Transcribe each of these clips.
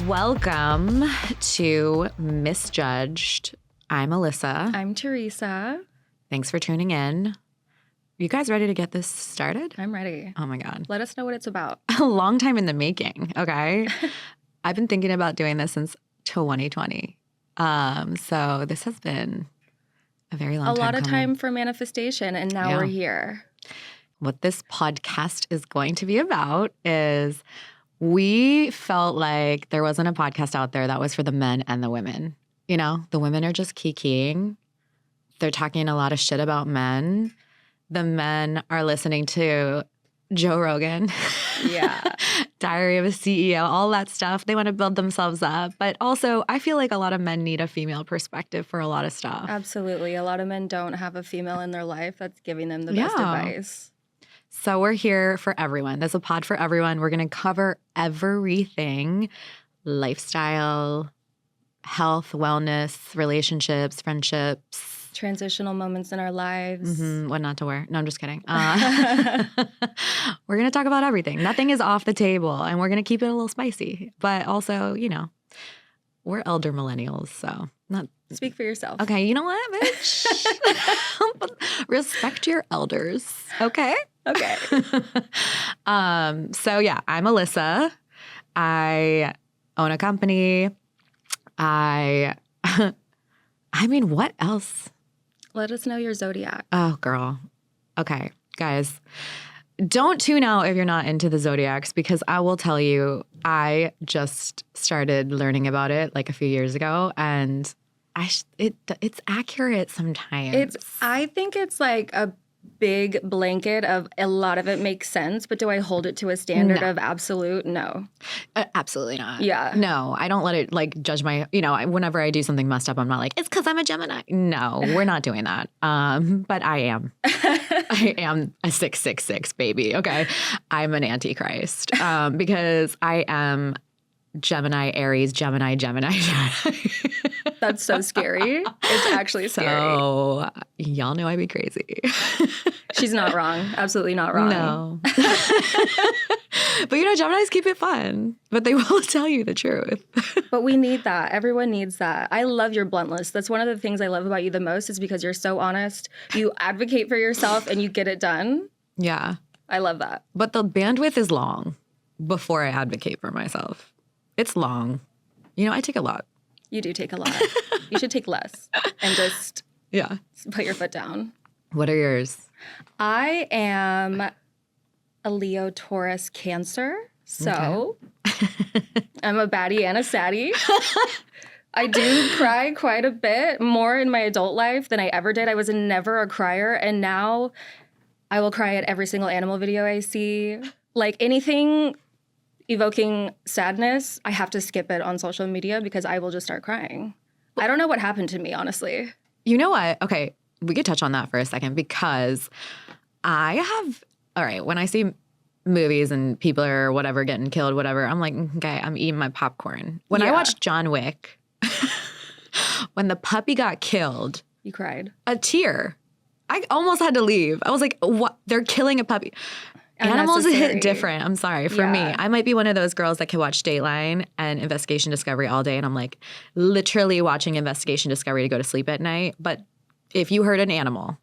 Welcome to MissJudged. I'm Alyssa. I'm Teresa. Thanks for tuning in. You guys ready to get this started? I'm ready. Oh my God. Let us know what it's about. A long time in the making, okay? I've been thinking about doing this since 2020. So this has been a very long time. A lot of coming. time for manifestation, and now we're here. What this podcast is going to be about is we felt like there wasn't a podcast out there that was for the men and the women. You know, the women are just kikiing. They're talking a lot of shit about men. The men are listening to Joe Rogan. Yeah. Diary of a CEO, all that stuff. They want to build themselves up. But also, I feel like a lot of men need a female perspective for a lot of stuff. Absolutely. A lot of men don't have a female in their life that's giving them the best advice. So we're here for everyone. There's a pod for everyone. We're going to cover everything: lifestyle, health, wellness, relationships, friendships. Transitional moments in our lives. What not to wear. No, I'm just kidding. We're going to talk about everything. Nothing is off the table, and we're going to keep it a little spicy. But also, you know, we're elder millennials, so not. Speak for yourself. Okay, you know what, bitch? Respect your elders, okay? Okay. So yeah, I'm Alyssa. I own a company. I mean, what else? Let us know your zodiac. Oh, girl. Okay, guys. Don't tune out if you're not into the zodiacs, because I will tell you, I just started learning about it like a few years ago, and it's accurate sometimes. I think it's like a big blanket of a lot of it makes sense, but do I hold it to a standard of absolute? No. Absolutely not. Yeah. No, I don't let it like judge my, whenever I do something messed up, I'm not like, it's because I'm a Gemini. No, we're not doing that. But I am. I am a 666 baby. Okay. I'm an antichrist because I am Gemini, Aries, Gemini. That's so scary. It's actually scary. So y'all know I'd be crazy. She's not wrong. Absolutely not wrong. No. But Geminis keep it fun, but they will tell you the truth. But we need that. Everyone needs that. I love your bluntness. That's one of the things I love about you the most, is because you're so honest. You advocate for yourself and you get it done. Yeah. I love that. But the bandwidth is long before I advocate for myself. It's long. I take a lot. You do take a lot. You should take less and just put your foot down. What are yours? I am a Leo, Taurus, Cancer. So I'm a baddie and a saddie. I do cry quite a bit, more in my adult life than I ever did. I was never a crier, and now I will cry at every single animal video I see. Like anything evoking sadness, I have to skip it on social media because I will just start crying. I don't know what happened to me, honestly. You know what? Okay, we could touch on that for a second, because when I see movies and people are whatever getting killed, whatever, I'm like, okay, I'm eating my popcorn. When I watched John Wick, when the puppy got killed. You cried. A tear. I almost had to leave. I was like, what? They're killing a puppy. Animals hit different. I'm sorry. For me, I might be one of those girls that can watch Dateline and Investigation Discovery all day, and I'm like literally watching Investigation Discovery to go to sleep at night. But if you hurt an animal,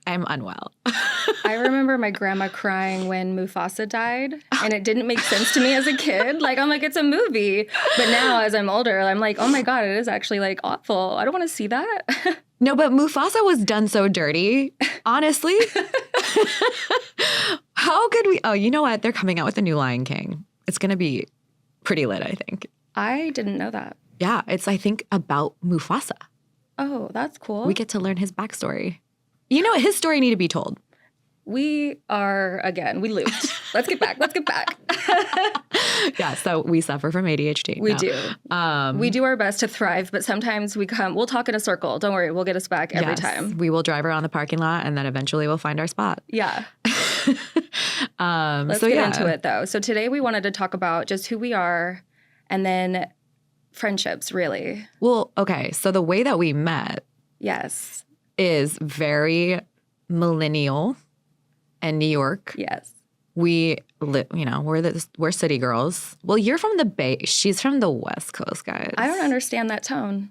I'm unwell. I remember my grandma crying when Mufasa died, and it didn't make sense to me as a kid. Like, I'm like, it's a movie. But now as I'm older, I'm like, oh my God, it is actually like awful. I don't want to see that. No, but Mufasa was done so dirty, honestly. How could we? Oh, you know what? They're coming out with a new Lion King. It's going to be pretty lit, I think. I didn't know that. Yeah, it's, I think, about Mufasa. Oh, that's cool. We get to learn his backstory. His story need to be told. We looped. Let's get back. Yeah, so we suffer from ADHD. We do. We do our best to thrive, but sometimes we'll talk in a circle. Don't worry, we'll get us back every time. We will drive around the parking lot, and then eventually we'll find our spot. Yeah. Let's get into it, though. So today we wanted to talk about just who we are, and then friendships, really. Well, okay, so the way that we met is very millennial and New York. Yes. we're city girls. Well, you're from the Bay. She's from the West Coast, guys. I don't understand that tone.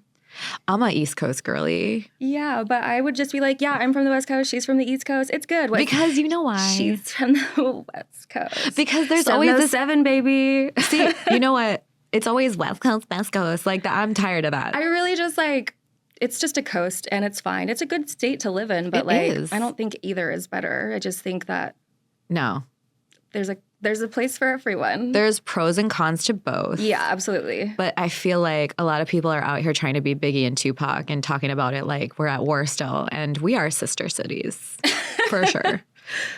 I'm a East Coast girly. Yeah, but I would just be like, yeah, I'm from the West Coast. She's from the East Coast. It's good. Because you know why? She's from the West Coast. Because there's always this 7, baby. See, you know what? It's always West Coast, West Coast. Like that. I'm tired of that. I really just like, it's just a coast and it's fine. It's a good state to live in, but I don't think either is better. I just think that no, there's a place for everyone. There's pros and cons to both. Yeah, absolutely. But I feel like a lot of people are out here trying to be Biggie and Tupac and talking about it like we're at war still, and we are sister cities for sure.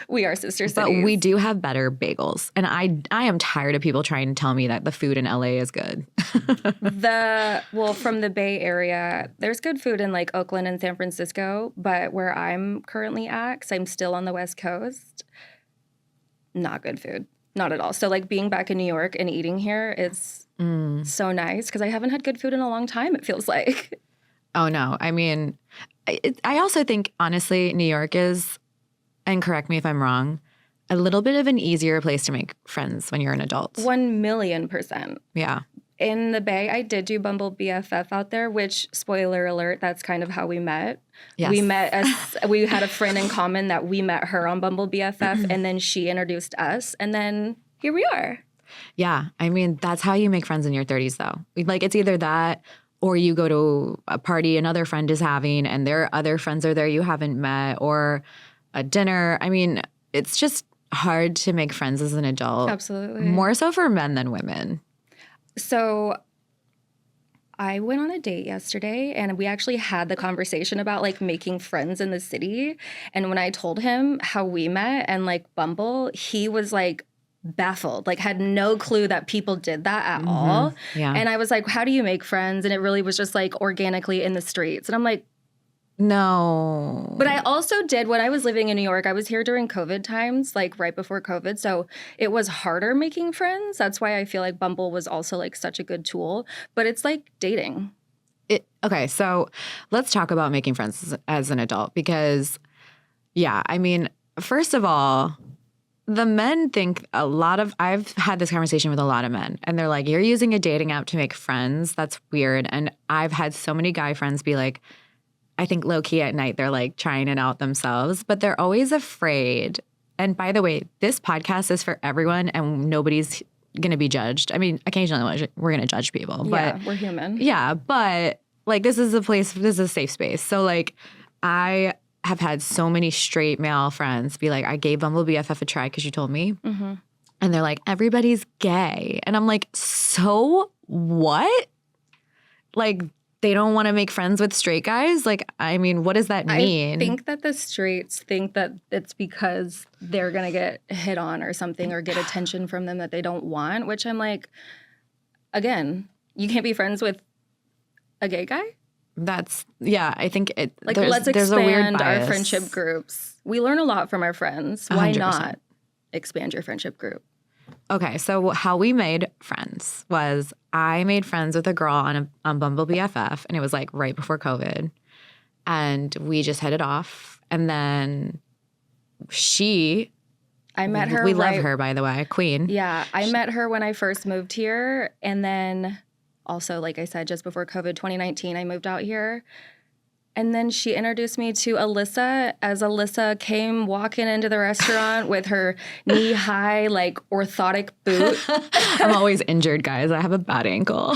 We are sister cities. But we do have better bagels. And I am tired of people trying to tell me that the food in LA is good. From the Bay Area, there's good food in like Oakland and San Francisco. But where I'm currently at, because I'm still on the West Coast, not good food. Not at all. So like being back in New York and eating here is so nice because I haven't had good food in a long time, it feels like. Oh, no. I mean, I also think, honestly, New York is, and correct me if I'm wrong, a little bit of an easier place to make friends when you're an adult. 1,000,000%. Yeah. In the Bay, I did do Bumble BFF out there, which, spoiler alert, that's kind of how we met. Yes. We had a friend in common that we met her on Bumble BFF, and then she introduced us, and then here we are. Yeah. I mean, that's how you make friends in your 30s, though. Like, it's either that or you go to a party another friend is having, and their other friends are there you haven't met, or a dinner. I mean, it's just hard to make friends as an adult. Absolutely. More so for men than women. So I went on a date yesterday and we actually had the conversation about like making friends in the city. And when I told him how we met and like Bumble, he was like baffled, like had no clue that people did that at all. Yeah. And I was like, how do you make friends? And it really was just like organically in the streets. And I'm like, no. But I also did, when I was living in New York, I was here during COVID times, like right before COVID. So it was harder making friends. That's why I feel like Bumble was also like such a good tool. But it's like dating. Okay, so let's talk about making friends as an adult because, yeah, I mean, first of all, the men think I've had this conversation with a lot of men, and they're like, you're using a dating app to make friends? That's weird. And I've had so many guy friends be like, I think low-key at night they're like trying it out themselves, but they're always afraid. And by the way, this podcast is for everyone and nobody's going to be judged. I mean, occasionally we're going to judge people. Yeah, but we're human. Yeah, but like this is a safe space. So like I have had so many straight male friends be like, I gave Bumble BFF a try because you told me. Mm-hmm. And they're like, everybody's gay. And I'm like, so what? Like, they don't want to make friends with straight guys? Like, I mean, what does that mean? I think that the straights think that it's because they're going to get hit on or something or get attention from them that they don't want, which I'm like, again, you can't be friends with a gay guy? I think like, let's expand our friendship groups. We learn a lot from our friends. Why 100%. not expand your friendship group? Okay, so how we made friends was I made friends with a girl on Bumble BFF, and it was like right before COVID, and we just hit it off. And then I met her. We love her, by the way, queen. Yeah, I met her when I first moved here, and then also, like I said, just before COVID, 2019, I moved out here. And then she introduced me to Alyssa as Alyssa came walking into the restaurant with her knee-high, like, orthotic boot. I'm always injured, guys. I have a bad ankle.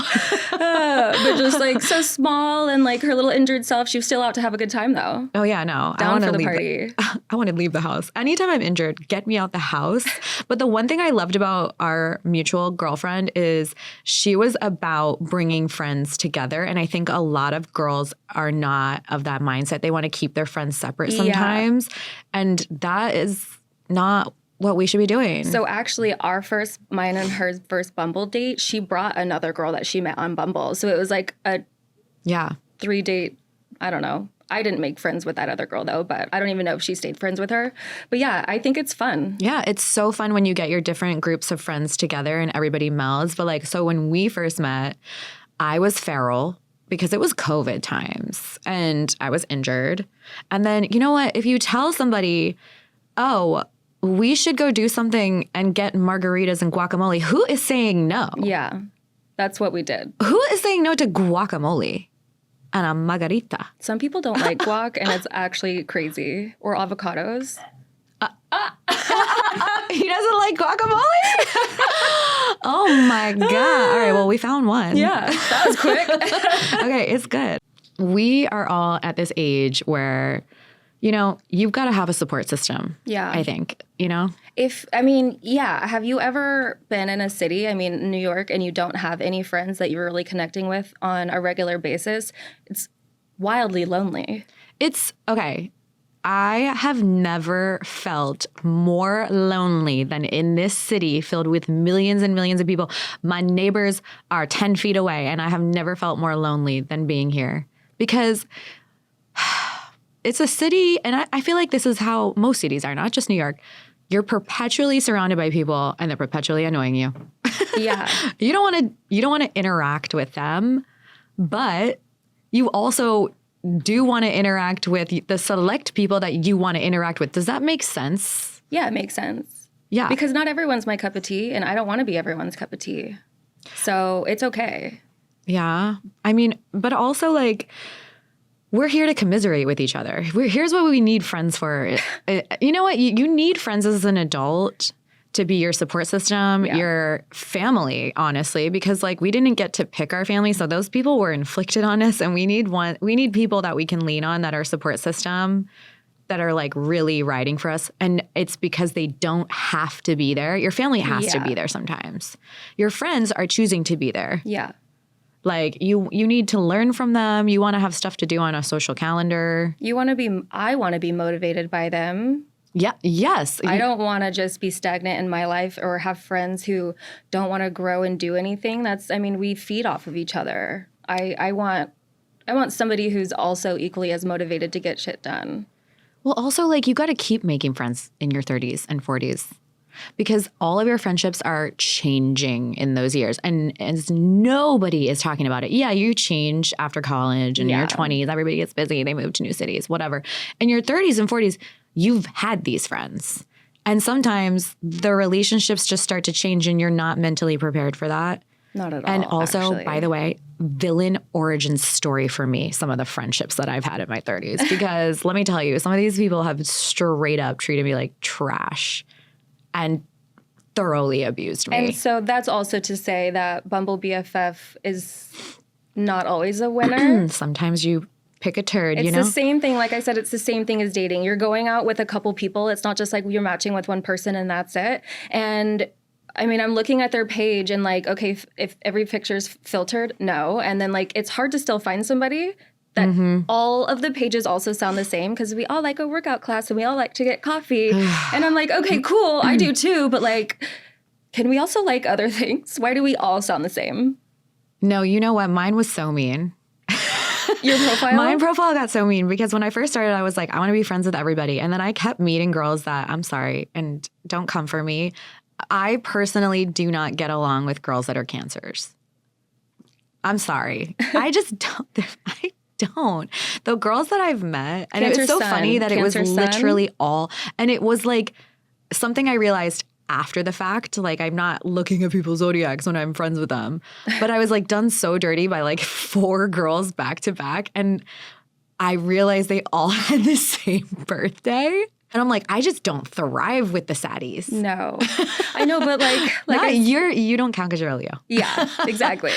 But just, like, so small and, like, her little injured self. She was still out to have a good time, though. Oh, yeah, no. Down for the party. I want to leave the house. Anytime I'm injured, get me out the house. But the one thing I loved about our mutual girlfriend is she was about bringing friends together. And I think a lot of girls are not of that mindset. They want to keep their friends separate sometimes. Yeah. And that is not what we should be doing. So actually mine and her first Bumble date, she brought another girl that she met on Bumble. So it was like a 3-date, I don't know. I didn't make friends with that other girl though, but I don't even know if she stayed friends with her. But yeah, I think it's fun. Yeah, it's so fun when you get your different groups of friends together and everybody melds. But like, so when we first met, I was feral because it was COVID times and I was injured. And then, you know what? If you tell somebody, oh, we should go do something and get margaritas and guacamole. Who is saying no? Yeah, that's what we did. Who is saying no to guacamole and a margarita? Some people don't like guac, and it's actually crazy. Or avocados. He doesn't like guacamole? Oh my God. All right, well, we found one. Yeah, that was quick. Okay, it's good. We are all at this age where, you know, you've got to have a support system. Yeah. I think, you know? Have you ever been in a city, New York, and you don't have any friends that you're really connecting with on a regular basis? It's wildly lonely. It's, okay. I have never felt more lonely than in this city filled with millions and millions of people. My neighbors are 10 feet away, and I have never felt more lonely than being here. Because it's a city, and I feel like this is how most cities are, not just New York. You're perpetually surrounded by people, and they're perpetually annoying you. Yeah. You don't want to interact with them, but you also do want to interact with the select people that you want to interact with. Does that make sense? Yeah, it makes sense. Yeah. Because not everyone's my cup of tea, and I don't want to be everyone's cup of tea. So it's okay. Yeah. But also, like, we're here to commiserate with each other. Here's what we need friends for. You know what? You need friends as an adult to be your support system, your family, honestly, because like we didn't get to pick our family. So those people were inflicted on us, and we need people that we can lean on, that are support system, that are like really riding for us. And it's because they don't have to be there. Your family has to be there sometimes. Your friends are choosing to be there. Yeah. Like you need to learn from them. You want to have stuff to do on a social calendar. I want to be motivated by them. Yeah. Yes. I don't want to just be stagnant in my life or have friends who don't want to grow and do anything. We feed off of each other. I want somebody who's also equally as motivated to get shit done. Well, also, like, you got to keep making friends in your 30s and 40s, because all of your friendships are changing in those years. And as nobody is talking about it. Yeah, you change after college, and in your 20s, everybody gets busy. They move to new cities, whatever. In your 30s and 40s, you've had these friends. And sometimes the relationships just start to change, and you're not mentally prepared for that. Not at all. And also, actually, by the way, villain origin story for me, some of the friendships that I've had in my 30s. Because let me tell you, some of these people have straight up treated me like trash and thoroughly abused me. And so that's also to say that Bumble BFF is not always a winner. Sometimes you pick a turd, It's the same thing. Like I said, it's the same thing as dating. You're going out with a couple people. It's not just like you're matching with one person and that's it. And I'm looking at their page and like, okay, if every picture's filtered, no. And then like, it's hard to still find somebody that all of the pages also sound the same, because we all like a workout class and we all like to get coffee. And I'm like, okay, cool. I do too. But like, can we also like other things? Why do we all sound the same? No, you know what? Mine was so mean. Your profile? My profile got so mean because when I first started, I was like, I want to be friends with everybody. And then I kept meeting girls that, I'm sorry, and don't come for me, I personally do not get along with girls that are cancers. I'm sorry. I just don't. I don't. The girls that I've met, and it was so funny that it was literally all, and it was like something I realized after the fact. Like, I'm not looking at people's zodiacs when I'm friends with them. But I was like done so dirty by like 4 girls back to back. And I realized they all had the same birthday. And I'm like, I just don't thrive with the saddies. No. I know, but like you don't count because you're a Leo. Yeah, exactly.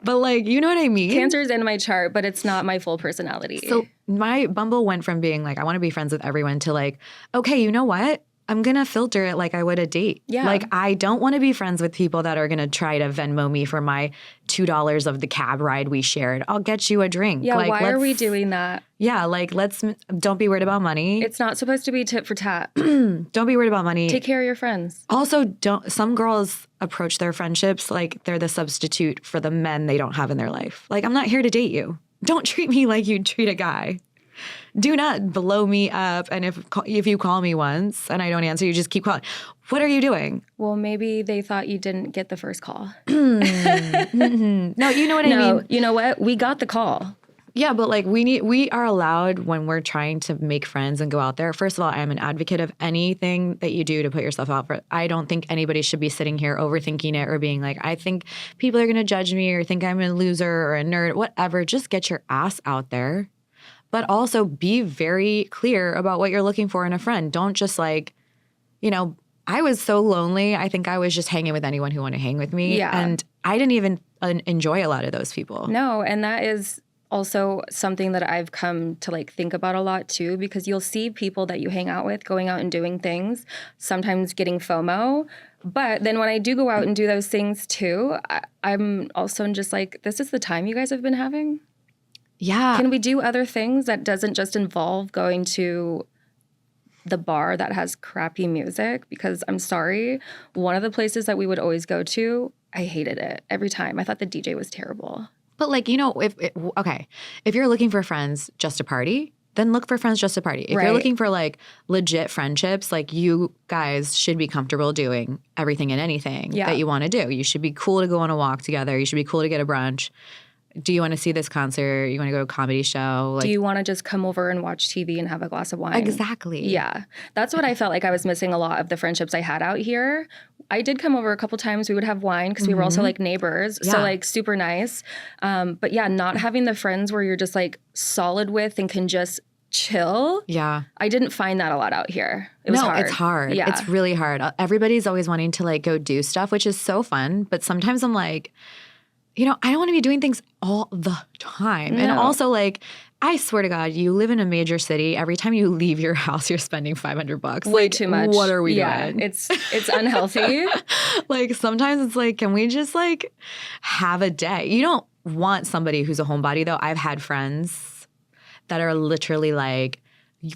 But like, you know what I mean? Cancer's in my chart, but it's not my full personality. So my Bumble went from being like, I want to be friends with everyone to like, okay, you know what? I'm going to filter it like I would a date. Yeah. Like, I don't want to be friends with people that are going to try to Venmo me for my $2 of the cab ride we shared. I'll get you a drink. Yeah, like, why are we doing that? Yeah, like, don't be worried about money. It's not supposed to be tit for tat. Don't be worried about money. Take care of your friends. Also, some girls approach their friendships like they're the substitute for the men they don't have in their life. Like, I'm not here to date you. Don't treat me like you'd treat a guy. Do not blow me up. And if you call me once and I don't answer, you just keep calling. What are you doing? Well, maybe they thought you didn't get the first call. No, you know what I mean? You know what? We got the call. Yeah, but like we are allowed when we're trying to make friends and go out there. First of all, I am an advocate of anything that you do to put yourself out for. I don't think anybody should be sitting here overthinking it or being like, I think people are going to judge me or think I'm a loser or a nerd, whatever. Just get your ass out there. But also be very clear about what you're looking for in a friend. Don't just like, you know, I was so lonely. I think I was just hanging with anyone who wanted to hang with me. Yeah. And I didn't even enjoy a lot of those people. No, and that is also something that I've come to like think about a lot too, because you'll see people that you hang out with going out and doing things, sometimes getting FOMO. But then when I do go out and do those things too, I'm also just like, this is the time you guys have been having? Yeah. Can we do other things that doesn't just involve going to the bar that has crappy music? Because I'm sorry, one of the places that we would always go to, I hated it every time. I thought the DJ was terrible. But like, you know, if you're looking for friends just to party, then look for friends just to party. If you're looking for like legit friendships, like you guys should be comfortable doing everything and anything that you want to do. You should be cool to go on a walk together. You should be cool to get a brunch. Do you want to see this concert? You want to go to a comedy show? Like, do you want to just come over and watch TV and have a glass of wine? Exactly. Yeah. That's what I felt like I was missing a lot of the friendships I had out here. I did come over a couple times. We would have wine because we were also like neighbors. So like super nice. But yeah, not having the friends where you're just like solid with and can just chill. Yeah. I didn't find that a lot out here. It was hard. It's hard. Yeah. It's really hard. Everybody's always wanting to like go do stuff, which is so fun. But sometimes I'm like, you know, I don't want to be doing things all the time. No. And also, like, I swear to God, you live in a major city. Every time you leave your house, you're spending $500. Way like, too much. What are we doing? It's unhealthy. Like, sometimes it's like, can we just, like, have a day? You don't want somebody who's a homebody, though. I've had friends that are literally like,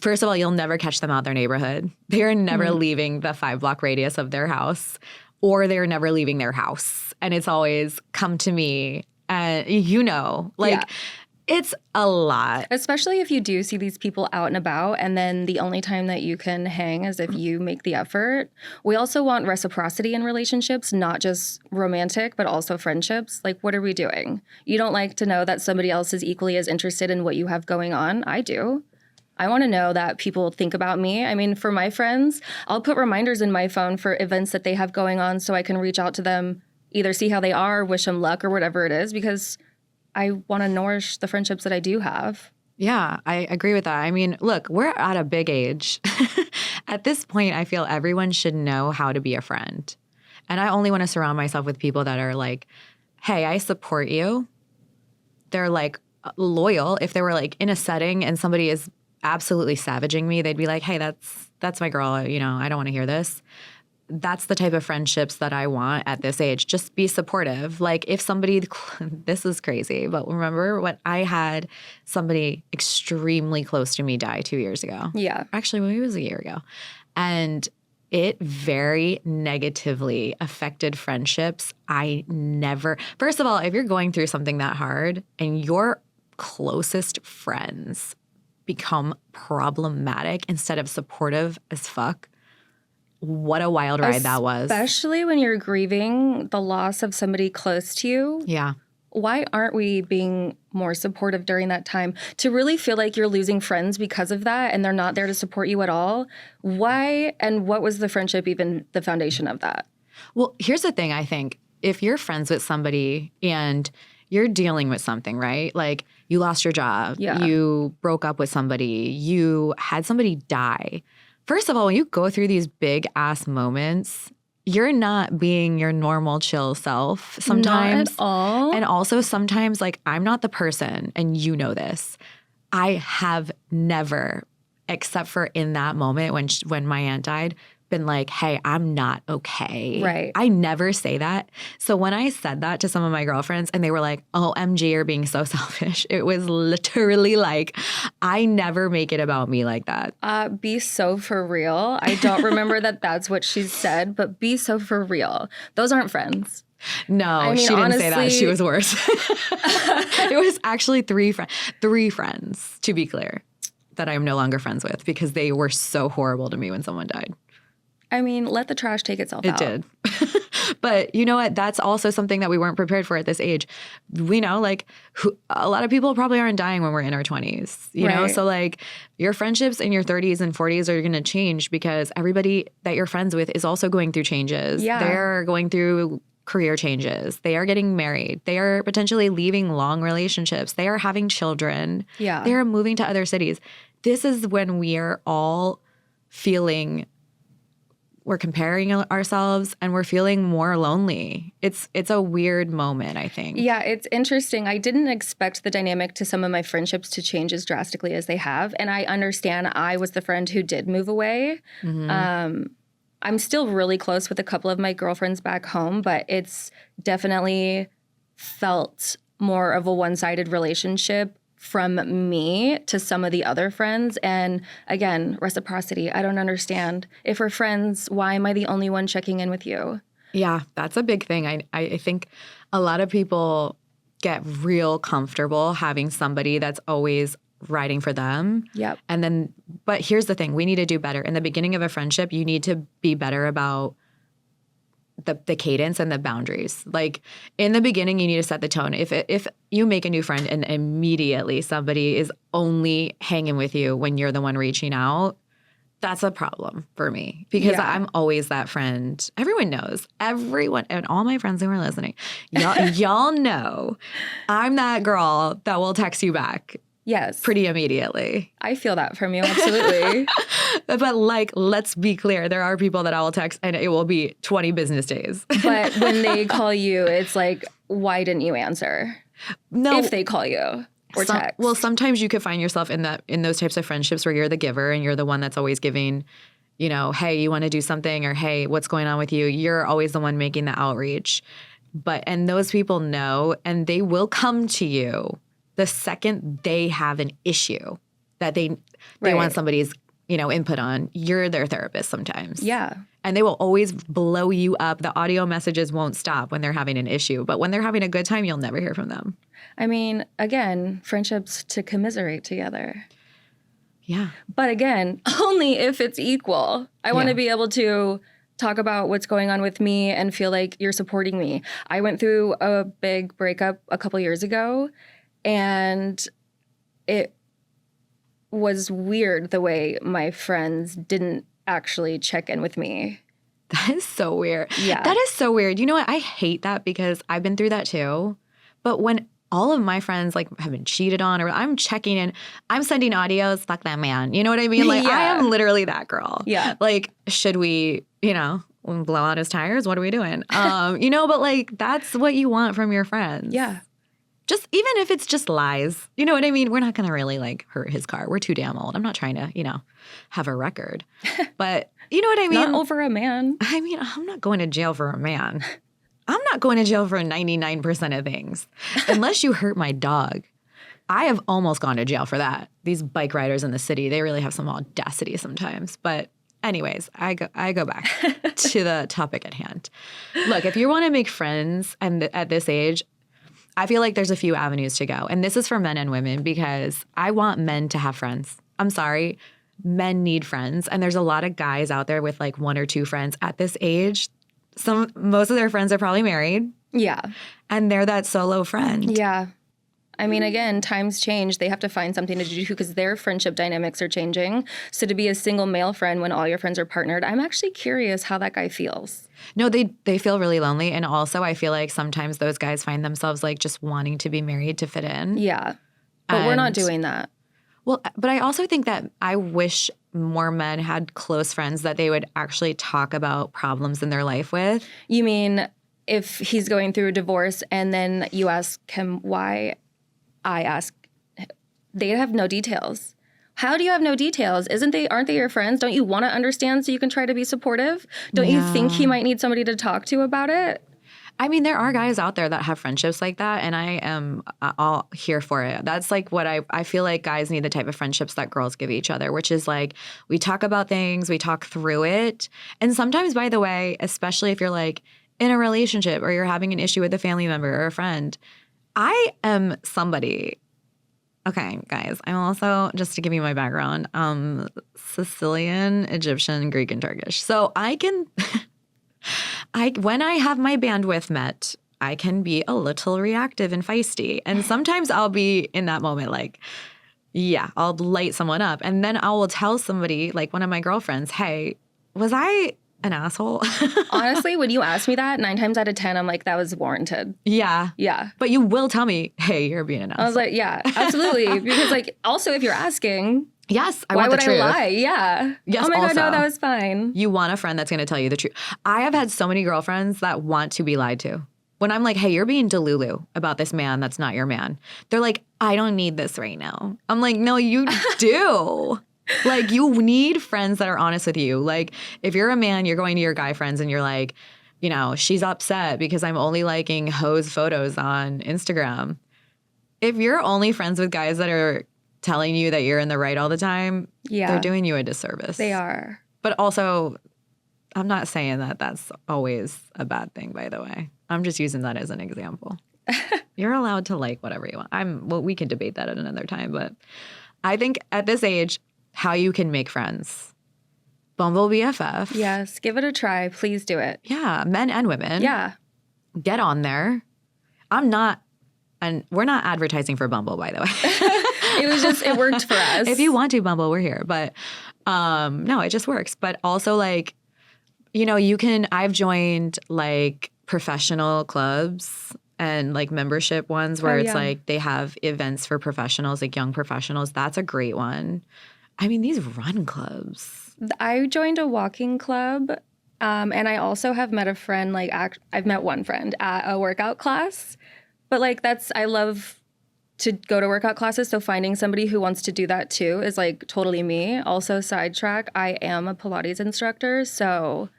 first of all, you'll never catch them out their neighborhood. They are never leaving the 5-block radius of their house. Or they're never leaving their house. And it's always come to me. And you know, like it's a lot. Especially if you do see these people out and about and then the only time that you can hang is if you make the effort. We also want reciprocity in relationships, not just romantic, but also friendships. Like, what are we doing? You don't like to know that somebody else is equally as interested in what you have going on. I do. I want to know that people think about me. I mean, for my friends, I'll put reminders in my phone for events that they have going on so I can reach out to them, either see how they are, wish them luck or whatever it is, because I want to nourish the friendships that I do have. Yeah, I agree with that. I mean, look, we're at a big age. At this point, I feel everyone should know how to be a friend. And I only want to surround myself with people that are like, hey, I support you. They're like loyal. If they were like in a setting and somebody is absolutely savaging me, they'd be like, hey, that's my girl. You know, I don't want to hear this. That's the type of friendships that I want at this age. Just be supportive. Like if somebody, this is crazy, but remember when I had somebody extremely close to me die 2 years ago? Yeah. Actually, maybe it was a year ago. And it very negatively affected friendships. First of all, if you're going through something that hard and your closest friends become problematic instead of supportive as fuck, what a wild ride that was. Especially when you're grieving the loss of somebody close to you. Yeah. Why aren't we being more supportive during that time? To really feel like you're losing friends because of that and they're not there to support you at all. Why and what was the friendship even the foundation of that? Well, here's the thing, I think. If you're friends with somebody and you're dealing with something, right? Like you lost your job, you broke up with somebody, you had somebody die. First of all, when you go through these big ass moments, you're not being your normal chill self sometimes. Not at all. And also sometimes like I'm not the person, and you know this. I have never, except for in that moment when my aunt died, been like, hey, I'm not okay. Right. I never say that. So when I said that to some of my girlfriends and they were like, oh, MG, you're being so selfish. It was literally like, I never make it about me like that. Be so for real. I don't remember that's what she said, but be so for real. Those aren't friends. No, I mean, she didn't honestly say that. She was worse. It was actually three friends, to be clear, that I am no longer friends with because they were so horrible to me when someone died. I mean, let the trash take itself out. It did. But you know what? That's also something that we weren't prepared for at this age. We know, like, a lot of people probably aren't dying when we're in our 20s, you know? So, like, your friendships in your 30s and 40s are going to change because everybody that you're friends with is also going through changes. Yeah. They're going through career changes. They are getting married. They are potentially leaving long relationships. They are having children. Yeah. They are moving to other cities. This is when we are all feeling we're comparing ourselves and we're feeling more lonely. It's a weird moment, I think. Yeah, it's interesting. I didn't expect the dynamic to some of my friendships to change as drastically as they have. And I understand I was the friend who did move away. I'm still really close with a couple of my girlfriends back home, but it's definitely felt more of a one-sided relationship from me to some of the other friends. And again, reciprocity. I don't understand. If we're friends, why am I the only one checking in with you? Yeah, that's a big thing. I think a lot of people get real comfortable having somebody that's always riding for them. Yep. And then, but here's the thing. We need to do better. In the beginning of a friendship, you need to be better about the cadence and the boundaries. Like in the beginning, you need to set the tone. If you make a new friend and immediately somebody is only hanging with you when you're the one reaching out, that's a problem for me because I'm always that friend. Everyone knows. Everyone and all my friends who are listening, y'all know I'm that girl that will text you back. Yes. Pretty immediately. I feel that from you, absolutely. But like, let's be clear. There are people that I will text and it will be 20 business days. But when they call you, it's like, why didn't you answer? No. If they call you or text. Well, sometimes you could find yourself in those types of friendships where you're the giver and you're the one that's always giving, you know, hey, you want to do something or hey, what's going on with you? You're always the one making the outreach. And those people know and they will come to you the second they have an issue that they want somebody's, you know, input on. You're their therapist sometimes. Yeah. And they will always blow you up. The audio messages won't stop when they're having an issue. But when they're having a good time, you'll never hear from them. I mean, again, friendships to commiserate together. Yeah. But again, only if it's equal. I want to be able to talk about what's going on with me and feel like you're supporting me. I went through a big breakup a couple years ago. And it was weird the way my friends didn't actually check in with me. That is so weird. Yeah. That is so weird. You know what? I hate that because I've been through that too. But when all of my friends like have been cheated on or I'm checking in, I'm sending audios, fuck that man. You know what I mean? Like I am literally that girl. Yeah. Like, should we, you know, blow out his tires? What are we doing? You know, but like that's what you want from your friends. Yeah. Just even if it's just lies, you know what I mean? We're not going to really like hurt his car. We're too damn old. I'm not trying to, you know, have a record. But you know what I mean? Not over a man. I mean, I'm not going to jail for a man. I'm not going to jail for 99% of things. Unless you hurt my dog. I have almost gone to jail for that. These bike riders in the city, they really have some audacity sometimes. But anyways, I go back to the topic at hand. Look, if you want to make friends and at this age, I feel like there's a few avenues to go. And this is for men and women because I want men to have friends. I'm sorry. Men need friends. And there's a lot of guys out there with like one or two friends at this age. Most of their friends are probably married. Yeah. And they're that solo friend. Yeah. I mean, again, times change. They have to find something to do because their friendship dynamics are changing. So to be a single male friend when all your friends are partnered, I'm actually curious how that guy feels. No, they feel really lonely. And also I feel like sometimes those guys find themselves like just wanting to be married to fit in. Yeah. But we're not doing that. Well, but I also think that I wish more men had close friends that they would actually talk about problems in their life with. You mean if he's going through a divorce and then you ask him why? I ask, they have no details. How do you have no details? Aren't they your friends? Don't you want to understand so you can try to be supportive? Don't you think he might need somebody to talk to about it? I mean, there are guys out there that have friendships like that, and I am all here for it. That's like what I feel like guys need the type of friendships that girls give each other, which is like we talk about things, we talk through it. And sometimes, by the way, especially if you're like in a relationship or you're having an issue with a family member or a friend, I am somebody. Okay, guys, I'm also, just to give you my background, Sicilian, Egyptian, Greek, and Turkish. So I can when I have my bandwidth met, I can be a little reactive and feisty. And sometimes I'll be in that moment like, yeah, I'll light someone up. And then I will tell somebody, like one of my girlfriends, hey, was I an asshole? Honestly, when you ask me that, 9 times out of 10, I'm like, that was warranted. Yeah. Yeah. But you will tell me, hey, you're being an asshole. I was like, yeah, absolutely. Because like, also if you're asking, yes, I why want the would truth. I lie? Yeah. Yes, oh my God, also, no, that was fine. You want a friend that's going to tell you the truth. I have had so many girlfriends that want to be lied to. When I'm like, hey, you're being delulu about this man that's not your man. They're like, I don't need this right now. I'm like, no, you do. Like, you need friends that are honest with you. Like, if you're a man, you're going to your guy friends and you're like, you know, she's upset because I'm only liking hose photos on Instagram. If you're only friends with guys that are telling you that you're in the right all the time, they're doing you a disservice. They are. But also, I'm not saying that that's always a bad thing, by the way. I'm just using that as an example. You're allowed to like whatever you want. Well, we can debate that at another time, but I think at this age, how you can make friends. Bumble BFF. Yes, give it a try. Please do it. Yeah, men and women. Yeah. Get on there. I'm not, and we're not advertising for Bumble, by the way. It worked for us. If you want to Bumble, we're here. But no, it just works. But also like, you know, I've joined like professional clubs and like membership ones where it's like they have events for professionals, like young professionals. That's a great one. I mean, these run clubs. I joined a walking club, and I also have met a friend, like I've met one friend at a workout class. But like I love to go to workout classes, so finding somebody who wants to do that too is like totally me. Also, sidetrack, I am a Pilates instructor, so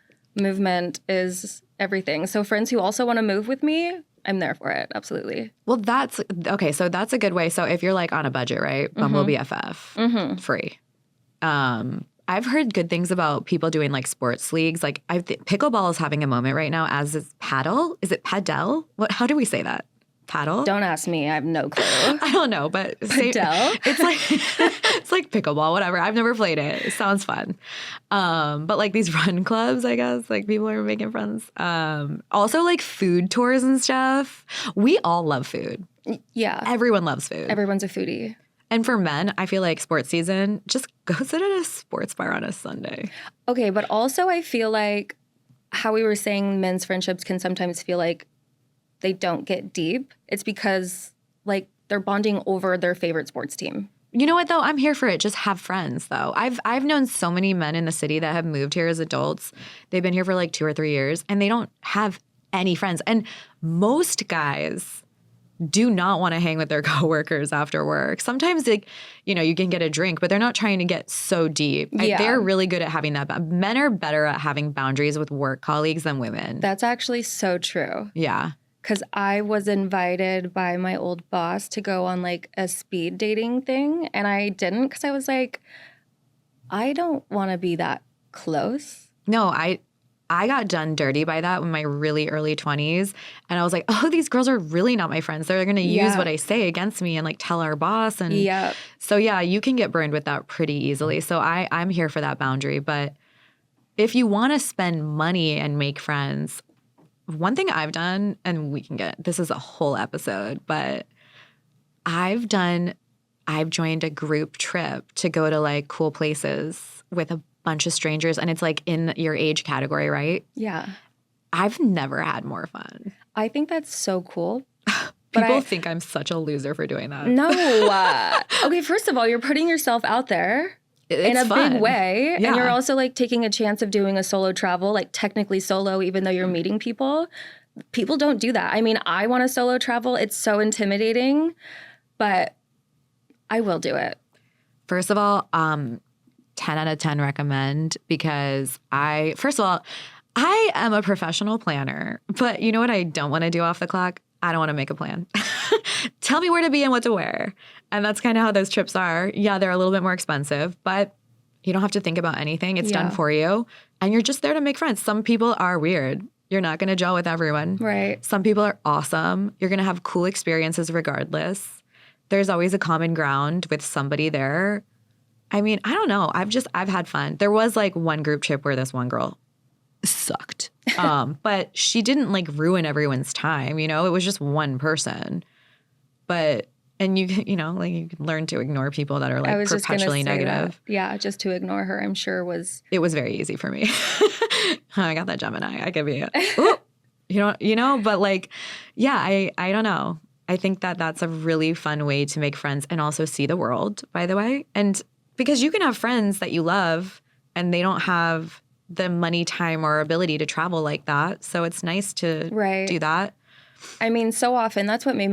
movement is everything. So friends who also want to move with me, I'm there for it. Absolutely. Well, that's okay. So that's a good way. So if you're like on a budget, right? Bumble BFF, free. I've heard good things about people doing like sports leagues. Like pickleball is having a moment right now, as is paddle. Is it padel? How do we say that? Paddle? Don't ask me. I have no clue. I don't know, but padel? It's like pickleball, whatever. I've never played it. It sounds fun. But like these run clubs, I guess, like people are making friends. Also like food tours and stuff. We all love food. Yeah. Everyone loves food. Everyone's a foodie. And for men, I feel like sports season, just go sit at a sports bar on a Sunday. Okay, but also I feel like how we were saying men's friendships can sometimes feel like they don't get deep. It's because like they're bonding over their favorite sports team. You know what though? I'm here for it. Just have friends though. I've known so many men in the city that have moved here as adults. They've been here for like 2 or 3 years and they don't have any friends. And most guys do not want to hang with their coworkers after work. Sometimes like, you know, you can get a drink, but they're not trying to get so deep. Yeah. They're really good at having that. Men are better at having boundaries with work colleagues than women. That's actually so true. Yeah. Because I was invited by my old boss to go on like a speed dating thing. And I didn't because I was like, I don't want to be that close. No, I got done dirty by that in my really early 20s. And I was like, oh, these girls are really not my friends. They're going to use what I say against me and like tell our boss. And so, yeah, you can get burned with that pretty easily. So I'm here for that boundary. But if you want to spend money and make friends, one thing I've done, and this is a whole episode, but I've joined a group trip to go to like cool places with a bunch of strangers, and it's like in your age category, right? Yeah. I've never had more fun. I think that's so cool. People think I'm such a loser for doing that. No. Okay, first of all, you're putting yourself out there in a fun. big way. Yeah. And you're also like taking a chance of doing a solo travel, like technically solo, even though you're meeting people. People don't do that. I mean, I want to solo travel. It's so intimidating, but I will do it. First of all, 10 out of 10 recommend, because first of all, I am a professional planner, but you know what I don't want to do off the clock? I don't want to make a plan. Tell me where to be and what to wear. And that's kind of how those trips are. Yeah, they're a little bit more expensive, but you don't have to think about anything. It's done for you. And you're just there to make friends. Some people are weird. You're not going to gel with everyone. Right. Some people are awesome. You're going to have cool experiences regardless. There's always a common ground with somebody there. I mean, I don't know. I've had fun. There was like one group trip where this one girl sucked. But she didn't like ruin everyone's time, you know? It was just one person. But and you know, like you can learn to ignore people that are like perpetually negative. Yeah, just to ignore her, I'm sure It was very easy for me. I got that Gemini. I could be, ooh, you know, but like, yeah, I don't know. I think that that's a really fun way to make friends and also see the world, by the way. And because you can have friends that you love and they don't have the money, time, or ability to travel like that. So it's nice to do that. I mean, so often that's what made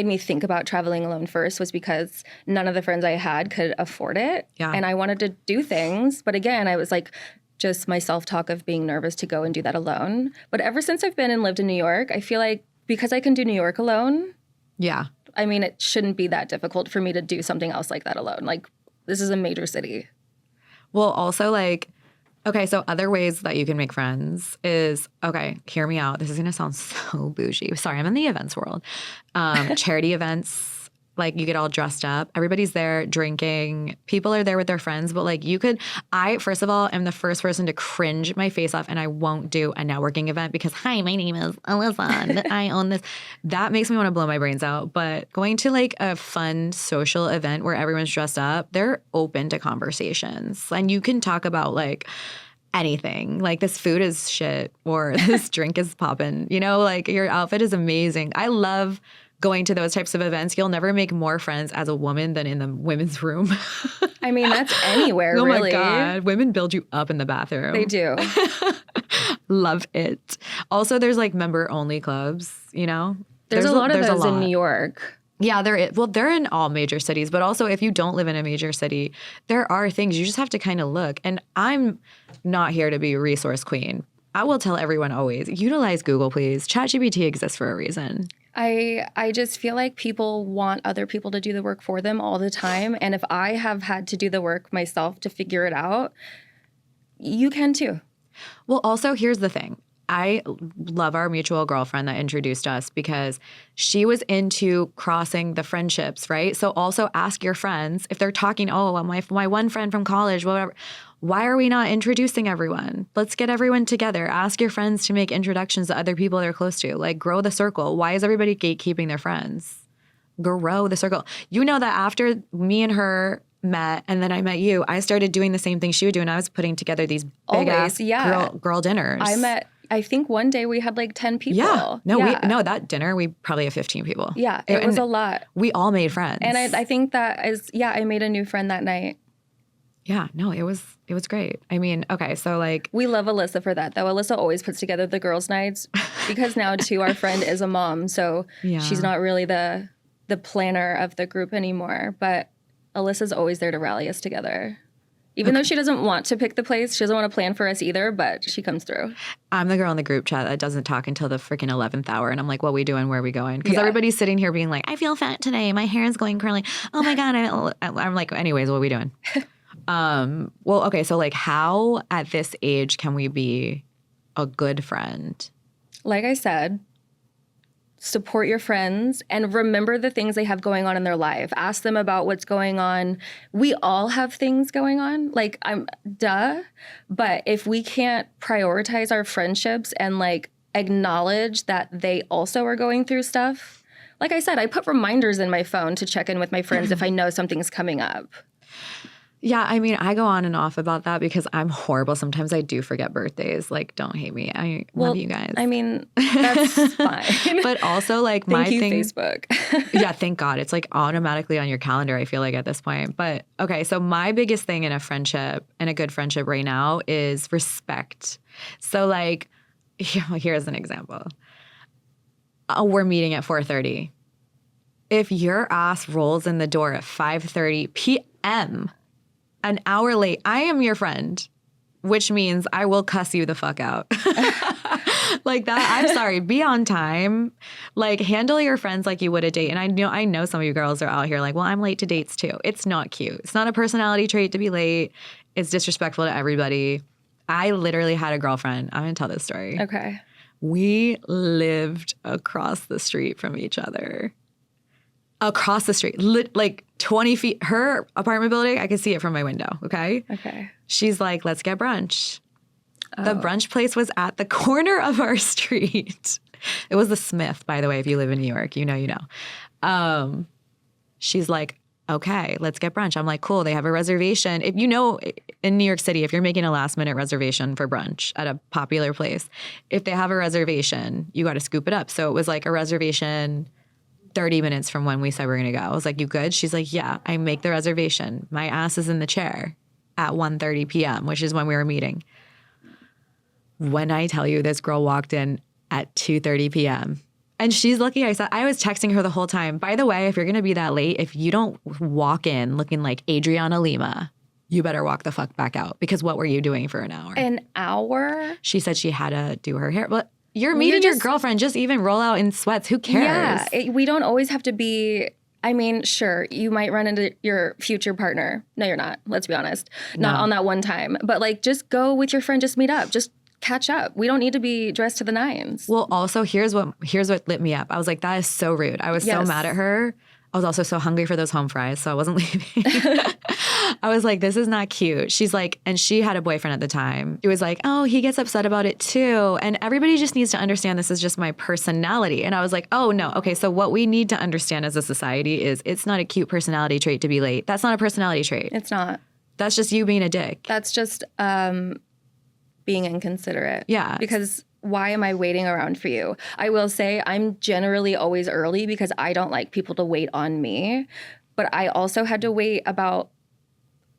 me think about traveling alone first, was because none of the friends I had could afford it. Yeah. And I wanted to do things. But again, I was like, just my self-talk of being nervous to go and do that alone. But ever since I've been and lived in New York, I feel like because I can do New York alone. Yeah. I mean, it shouldn't be that difficult for me to do something else like that alone. Like, this is a major city. Well, also like, okay, so other ways that you can make friends is, okay, hear me out. This is going to sound so bougie. Sorry, I'm in the events world. Charity events, like you get all dressed up. Everybody's there drinking. People are there with their friends. But like I, first of all, am the first person to cringe my face off and I won't do a networking event because, hi, my name is Alyssa and I own this. That makes me want to blow my brains out. But going to like a fun social event where everyone's dressed up, they're open to conversations. And you can talk about like anything, like this food is shit or this drink is poppin', you know, like your outfit is amazing. I love going to those types of events. You'll never make more friends as a woman than in the women's room. I mean, that's anywhere, really. Oh my God. Women build you up in the bathroom. They do. Love it. Also, there's like member-only clubs, you know? There's a lot of those in New York. Yeah, they're in all major cities. But also, if you don't live in a major city, there are things you just have to kind of look. And I'm not here to be a resource queen. I will tell everyone always, utilize Google, please. ChatGPT exists for a reason. I just feel like people want other people to do the work for them all the time. And if I have had to do the work myself to figure it out, you can too. Well, also, here's the thing. I love our mutual girlfriend that introduced us because she was into crossing the friendships, right? So also ask your friends if they're talking, oh, my one friend from college, whatever. Why are we not introducing everyone? Let's get everyone together. Ask your friends to make introductions to other people they're close to. Like, grow the circle. Why is everybody gatekeeping their friends? Grow the circle. You know that after me and her met and then I met you, I started doing the same thing she would do, and I was putting together these big-ass girl dinners. I think one day we had like 10 people. Yeah. That dinner, we probably had 15 people. Yeah, it was a lot. We all made friends. And I think that is, I made a new friend that night. Yeah, no, it was great. I mean, okay, so like. We love Alyssa for that, though. Alyssa always puts together the girls' nights because now, too, our friend is a mom. So she's not really the planner of the group anymore. But Alyssa's always there to rally us together. Even though she doesn't want to pick the place, she doesn't want to plan for us either, but she comes through. I'm the girl in the group chat that doesn't talk until the freaking 11th hour. And I'm like, what are we doing? Where are we going? Because everybody's sitting here being like, I feel fat today. My hair is going curly. Oh my God. I'm like, anyways, what are we doing? Well, okay. So like how at this age can we be a good friend? Like I said, support your friends and remember the things they have going on in their life. Ask them about what's going on. We all have things going on. Like, but if we can't prioritize our friendships and like acknowledge that they also are going through stuff. Like I said, I put reminders in my phone to check in with my friends if I know something's coming up. Yeah, I mean, I go on and off about that because I'm horrible. Sometimes I do forget birthdays. Like, don't hate me. I love you guys. I mean, that's fine. But also, like, thank you, Facebook. Yeah, thank God. It's like automatically on your calendar, I feel like, at this point. But okay, so my biggest thing in a friendship, in a good friendship right now, is respect. So, like, here's an example. We're meeting at 4:30. If your ass rolls in the door at 5:30 p.m., an hour late, I am your friend, which means I will cuss you the fuck out. Like that, I'm sorry, be on time. Like, handle your friends like you would a date. And I know some of you girls are out here like, well, I'm late to dates too. It's not cute. It's not a personality trait to be late. It's disrespectful to everybody. I literally had a girlfriend. I'm going to tell this story. Okay. We lived across the street from each other. Across the street, like 20 feet. Her apartment building, I could see it from my window, okay? Okay. She's like, let's get brunch. The brunch place was at the corner of our street. It was the Smith, by the way, if you live in New York, you know. She's like, okay, let's get brunch. I'm like, cool, they have a reservation. If you know, in New York City, if you're making a last minute reservation for brunch at a popular place, if they have a reservation, you got to scoop it up. So it was like a reservation 30 minutes from when we said we're going to go. I was like, you good? She's like, yeah, I make the reservation. My ass is in the chair at 1:30 p.m., which is when we were meeting. When I tell you this girl walked in at 2:30 p.m., and she's lucky. I was texting her the whole time. By the way, if you're going to be that late, if you don't walk in looking like Adriana Lima, you better walk the fuck back out, because what were you doing for an hour? An hour? She said she had to do her hair. But you're meeting your girlfriend. Just even roll out in sweats. Who cares? Yeah, we don't always have to be. I mean, sure, you might run into your future partner. No, you're not. Let's be honest. Not on that one time. But like, just go with your friend. Just meet up. Just catch up. We don't need to be dressed to the nines. Well, also, here's what lit me up. I was like, that is so rude. I was so mad at her. I was also so hungry for those home fries, so I wasn't leaving. I was like, this is not cute. She's like, and she had a boyfriend at the time. It was like, oh, he gets upset about it too. And everybody just needs to understand this is just my personality. And I was like, oh, no. Okay, so what we need to understand as a society is it's not a cute personality trait to be late. That's not a personality trait. It's not. That's just you being a dick. That's just being inconsiderate. Yeah. Because why am I waiting around for you? I will say I'm generally always early because I don't like people to wait on me. But I also had to wait about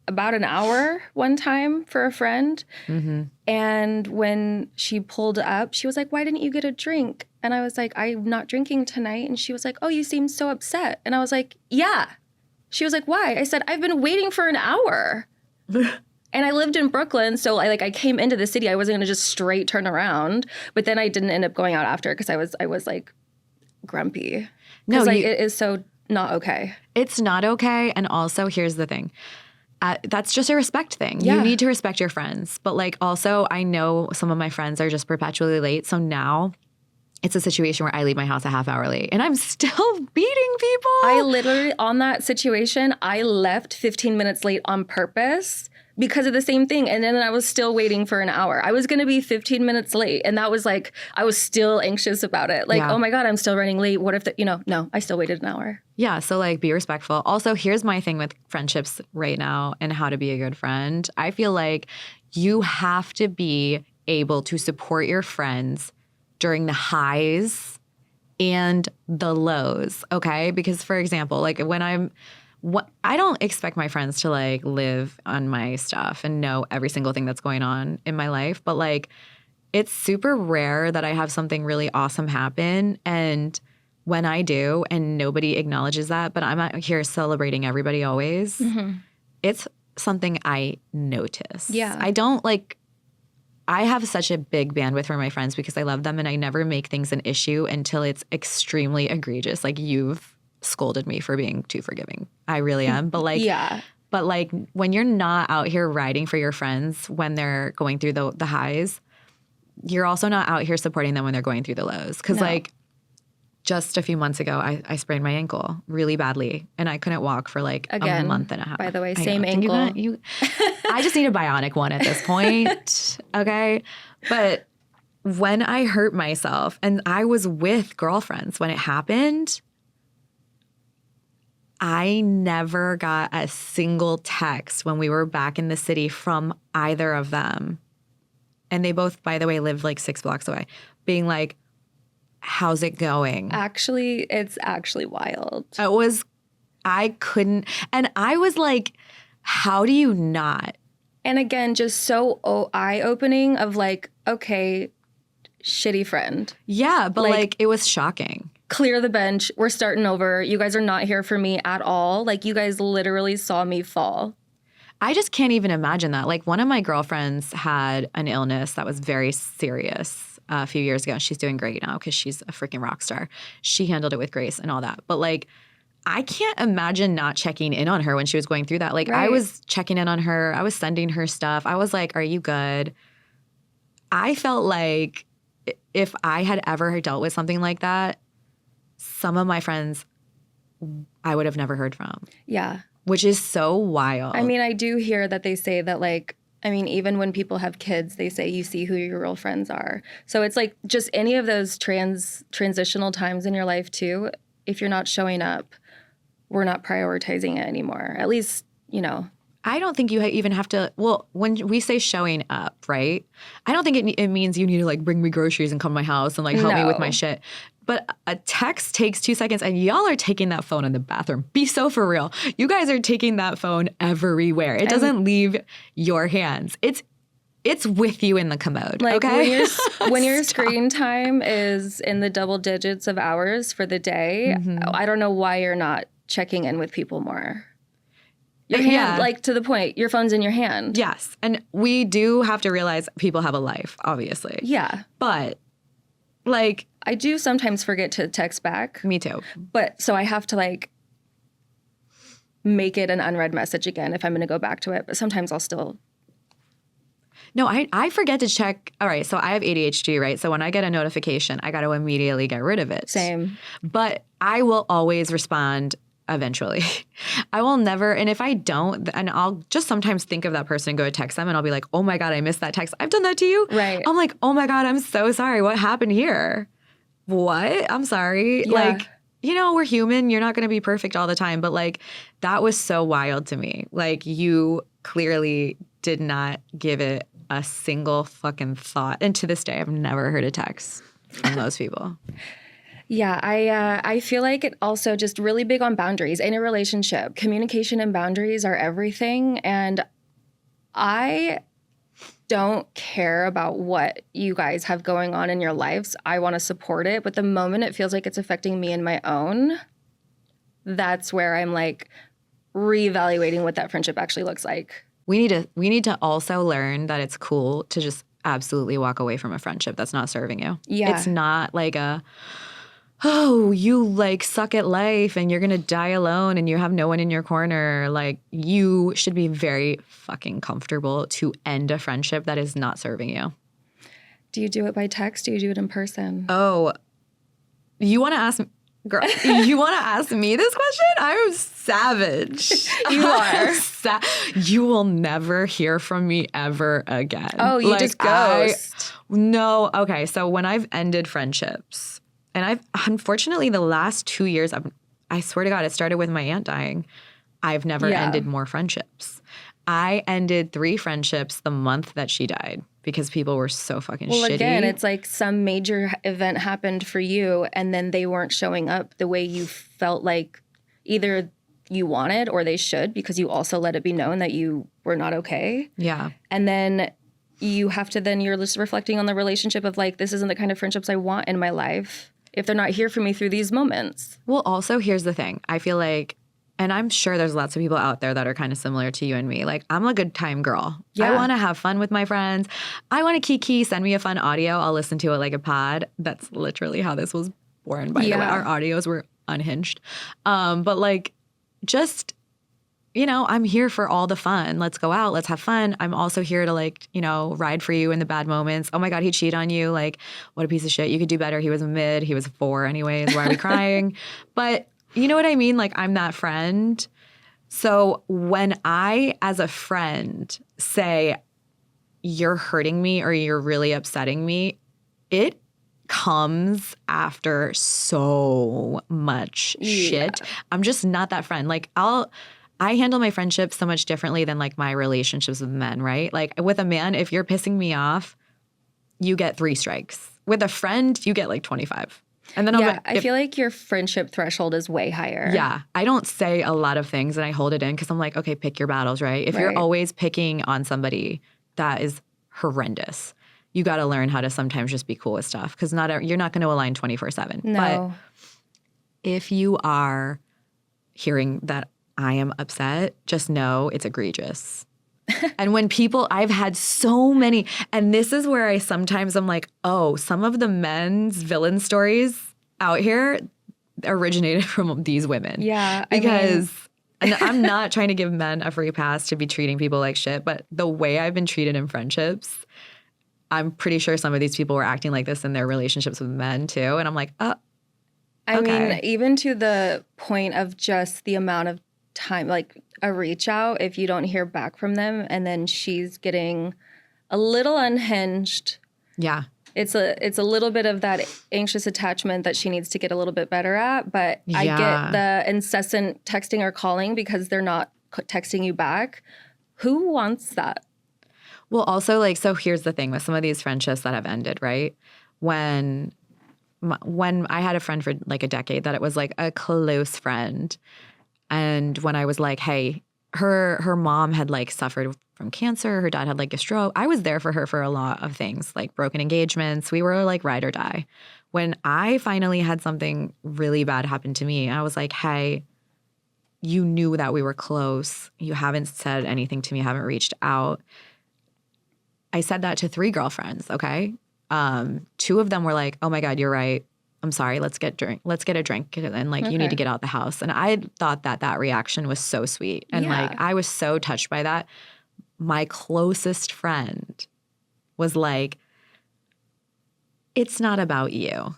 an hour one time for a friend. Mm-hmm. And when she pulled up, she was like, why didn't you get a drink? And I was like, I'm not drinking tonight. And she was like, oh, you seem so upset. And I was like, yeah. She was like, why? I said, I've been waiting for an hour. And I lived in Brooklyn, so I came into the city. I wasn't going to just straight turn around. But then I didn't end up going out after because I was like grumpy. No, it is so not okay. It's not okay. And also, here's the thing. That's just a respect thing. Yeah. You need to respect your friends. But like also, I know some of my friends are just perpetually late. So now it's a situation where I leave my house a half hour late and I'm still beating people. I literally, on that situation, I left 15 minutes late on purpose because of the same thing. And then I was still waiting for an hour. I was going to be 15 minutes late. And that was like, I was still anxious about it. Like, oh my God, I'm still running late. What if, no, I still waited an hour. Yeah. So like be respectful. Also, here's my thing with friendships right now and how to be a good friend. I feel like you have to be able to support your friends during the highs and the lows. Okay. Because for example, like when I don't expect my friends to like live on my stuff and know every single thing that's going on in my life. But like, it's super rare that I have something really awesome happen. And when I do and nobody acknowledges that, but I'm out here celebrating everybody always, it's something I notice. Yeah. I have such a big bandwidth for my friends because I love them and I never make things an issue until it's extremely egregious. Like you've scolded me for being too forgiving. I really am. But like, but like when you're not out here riding for your friends when they're going through the highs, you're also not out here supporting them when they're going through the lows. Because like just a few months ago, I sprained my ankle really badly and I couldn't walk for like a month and a half. By the way, same ankle. I just need a bionic one at this point. Okay. But when I hurt myself and I was with girlfriends when it happened, I never got a single text when we were back in the city from either of them. And they both, by the way, lived like 6 blocks away, being like, how's it going? Actually, it's actually wild. I couldn't. And I was like, how do you not? And again, just so eye-opening of like, okay, shitty friend. Yeah, but like it was shocking. Clear the bench. We're starting over. You guys are not here for me at all. Like you guys literally saw me fall. I just can't even imagine that. Like one of my girlfriends had an illness that was very serious a few years ago. She's doing great now because she's a freaking rock star. She handled it with grace and all that. But like, I can't imagine not checking in on her when she was going through that. Like I was checking in on her. I was sending her stuff. I was like, are you good? I felt like if I had ever dealt with something like that, some of my friends I would have never heard from. Yeah. Which is so wild. I mean, I do hear that they say that like I mean, even when people have kids, they say you see who your real friends are. So it's like just any of those transitional times in your life too, if you're not showing up, we're not prioritizing it anymore. At least, you know. I don't think you even have to, well, when we say showing up, right? I don't think it means you need to like bring me groceries and come to my house and like help me with my shit. But a text takes 2 seconds and y'all are taking that phone in the bathroom. Be so for real. You guys are taking that phone everywhere. It doesn't leave your hands. It's with you in the commode, like okay? When your screen time is in the double digits of hours for the day, I don't know why you're not checking in with people more. Your hand, like to the point, your phone's in your hand. Yes. And we do have to realize people have a life, obviously. Yeah. But like, I do sometimes forget to text back. Me too. But so I have to like make it an unread message again if I'm going to go back to it. But sometimes I'll still. No, I forget to check. All right. So I have ADHD, right? So when I get a notification, I got to immediately get rid of it. Same. But I will always respond eventually. I will never. And if I don't, and I'll just sometimes think of that person and go text them and I'll be like, oh my God, I missed that text. I've done that to you. Right. I'm like, oh my God, I'm so sorry. What happened here? What? I'm sorry. Yeah. Like, you know, we're human. You're not going to be perfect all the time. But like, that was so wild to me. Like, you clearly did not give it a single fucking thought. And to this day, I've never heard a text from those people. Yeah, I feel like it also just really big on boundaries in a relationship. Communication and boundaries are everything. And I don't care about what you guys have going on in your lives. I want to support it. But the moment it feels like it's affecting me and my own, that's where I'm like reevaluating what that friendship actually looks like. We need to also learn that it's cool to just absolutely walk away from a friendship that's not serving you. Yeah. It's not like oh, you like suck at life and you're going to die alone and you have no one in your corner. Like, you should be very fucking comfortable to end a friendship that is not serving you. Do you do it by text? Do you do it in person? Oh, you want to ask me? Girl, you want to ask me this question? I'm savage. You are. You will never hear from me ever again. Oh, you just ghost. No. Okay, so when I've ended friendships, and I've unfortunately the last 2 years, I swear to God, it started with my aunt dying. I've never ended more friendships. I ended 3 friendships the month that she died because people were so fucking shitty. Well, again, it's like some major event happened for you and then they weren't showing up the way you felt like either you wanted or they should because you also let it be known that you were not okay. Yeah. And then you have to you're just reflecting on the relationship of like, this isn't the kind of friendships I want in my life if they're not here for me through these moments. Well, also, here's the thing. I feel like, and I'm sure there's lots of people out there that are kind of similar to you and me. Like, I'm a good time girl. Yeah. I want to have fun with my friends. I want to kiki, send me a fun audio. I'll listen to it like a pod. That's literally how this was born, by the way. Our audios were unhinged. But like, just, you know, I'm here for all the fun. Let's go out. Let's have fun. I'm also here to like, you know, ride for you in the bad moments. Oh my God, he cheated on you. Like, what a piece of shit. You could do better. He was a mid. He was a 4 anyways. Why are we crying? But you know what I mean? Like, I'm that friend. So when I, as a friend, say, you're hurting me or you're really upsetting me, it comes after so much shit. I'm just not that friend. Like, I handle my friendships so much differently than like my relationships with men, right? Like, with a man, if you're pissing me off, you get 3 strikes. With a friend, you get like 25. And then I feel like your friendship threshold is way higher. Yeah. I don't say a lot of things and I hold it in because I'm like, okay, pick your battles, right? If you're always picking on somebody, that is horrendous. You got to learn how to sometimes just be cool with stuff because you're not going to align 24/7. No. But if you are hearing that I am upset, just know it's egregious. And when I've had so many, and this is where I sometimes I'm like, oh, some of the men's villain stories out here originated from these women. Yeah. Because and I'm not trying to give men a free pass to be treating people like shit, but the way I've been treated in friendships, I'm pretty sure some of these people were acting like this in their relationships with men too. And I'm like, I mean, even to the point of just the amount of time, like a reach out if you don't hear back from them, and then she's getting a little unhinged. Yeah. It's a little bit of that anxious attachment that she needs to get a little bit better at. But I get the incessant texting or calling because they're not texting you back. Who wants that? Well, also, like, so here's the thing with some of these friendships that have ended, right? When I had a friend for like a decade that it was like a close friend. And when I was like, hey, her mom had like suffered from cancer. Her dad had like a stroke. I was there for her for a lot of things, like broken engagements. We were like ride or die. When I finally had something really bad happen to me, I was like, hey, you knew that we were close. You haven't said anything to me, haven't reached out. I said that to 3 girlfriends, okay? 2 of them were like, oh my God, you're right. I'm sorry, let's get a drink and like you need to get out the house. And I thought that reaction was so sweet. And like I was so touched by that. My closest friend was like, it's not about you.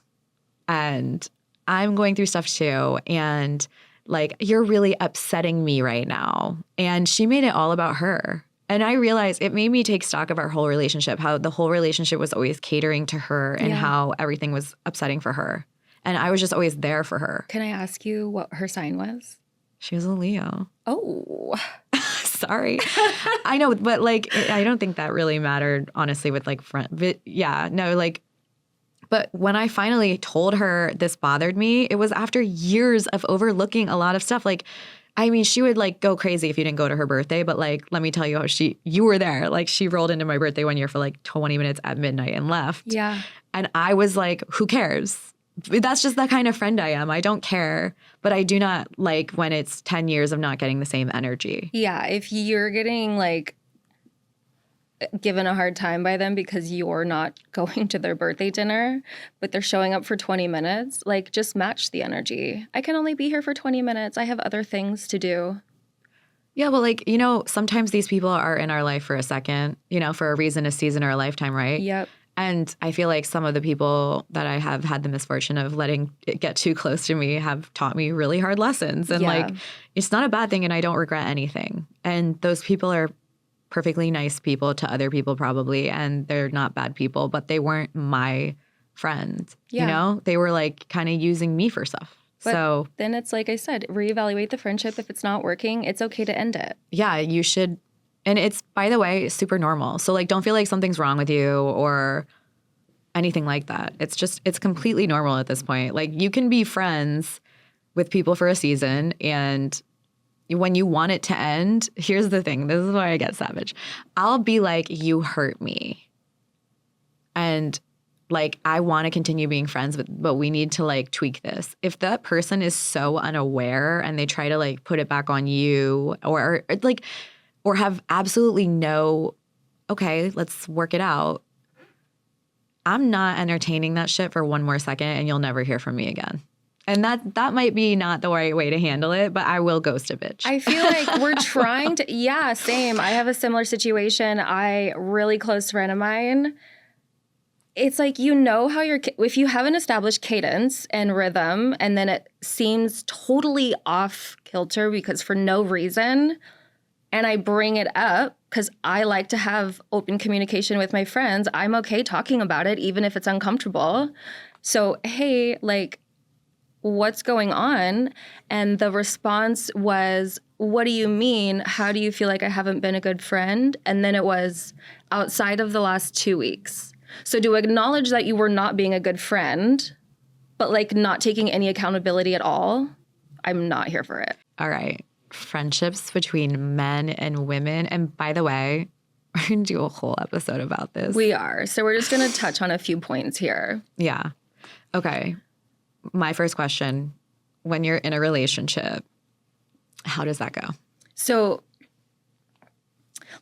And I'm going through stuff too. And like, you're really upsetting me right now. And she made it all about her. And I realized it made me take stock of our whole relationship, how the whole relationship was always catering to her and how everything was upsetting for her. And I was just always there for her. Can I ask you what her sign was? She was a Leo. Oh. Sorry. I know, but like, I don't think that really mattered, honestly, with like friend. But yeah, no, like, but when I finally told her this bothered me, it was after years of overlooking a lot of stuff. Like, I mean, she would like go crazy if you didn't go to her birthday, but like, let me tell you how you were there. Like, she rolled into my birthday one year for like 20 minutes at midnight and left. Yeah. And I was like, who cares? That's just the kind of friend I am. I don't care, but I do not like when it's 10 years of not getting the same energy. Yeah. If you're getting like given a hard time by them because you're not going to their birthday dinner, but they're showing up for 20 minutes, like just match the energy. I can only be here for 20 minutes. I have other things to do. Yeah, well, like, you know, sometimes these people are in our life for a second, you know, for a reason, a season, or a lifetime, right? Yep. And I feel like some of the people that I have had the misfortune of letting it get too close to me have taught me really hard lessons. And like, it's not a bad thing and I don't regret anything. And those people are perfectly nice people to other people probably, and they're not bad people, but they weren't my friends, you know? They were like kind of using me for stuff. But so then it's like I said, reevaluate the friendship. If it's not working, it's okay to end it. Yeah, you should. And it's, by the way, super normal. So like, don't feel like something's wrong with you or anything like that. It's just, it's completely normal at this point. Like, you can be friends with people for a season, and when you want it to end, here's the thing. This is why I get savage. I'll be like, you hurt me. And like, I want to continue being friends, but we need to like tweak this. If that person is so unaware and they try to like put it back on you or have absolutely no, okay, let's work it out. I'm not entertaining that shit for one more second, and you'll never hear from me again. And that might be not the right way to handle it, but I will ghost a bitch. I feel like we're trying to, yeah, same. I have a similar situation. Really close friend of mine, it's like, you know how if you have an established cadence and rhythm, and then it seems totally off kilter because for no reason, and I bring it up because I like to have open communication with my friends, I'm okay talking about it, even if it's uncomfortable. So, hey, like, what's going on? And the response was, what do you mean? How do you feel like I haven't been a good friend? And then it was, outside of the last 2 weeks. So to acknowledge that you were not being a good friend, but like not taking any accountability at all, I'm not here for it. All right. Friendships between men and women. And by the way, we're going to do a whole episode about this. We are. So we're just going to touch on a few points here. Yeah. Okay. My first question, when you're in a relationship, how does that go? So,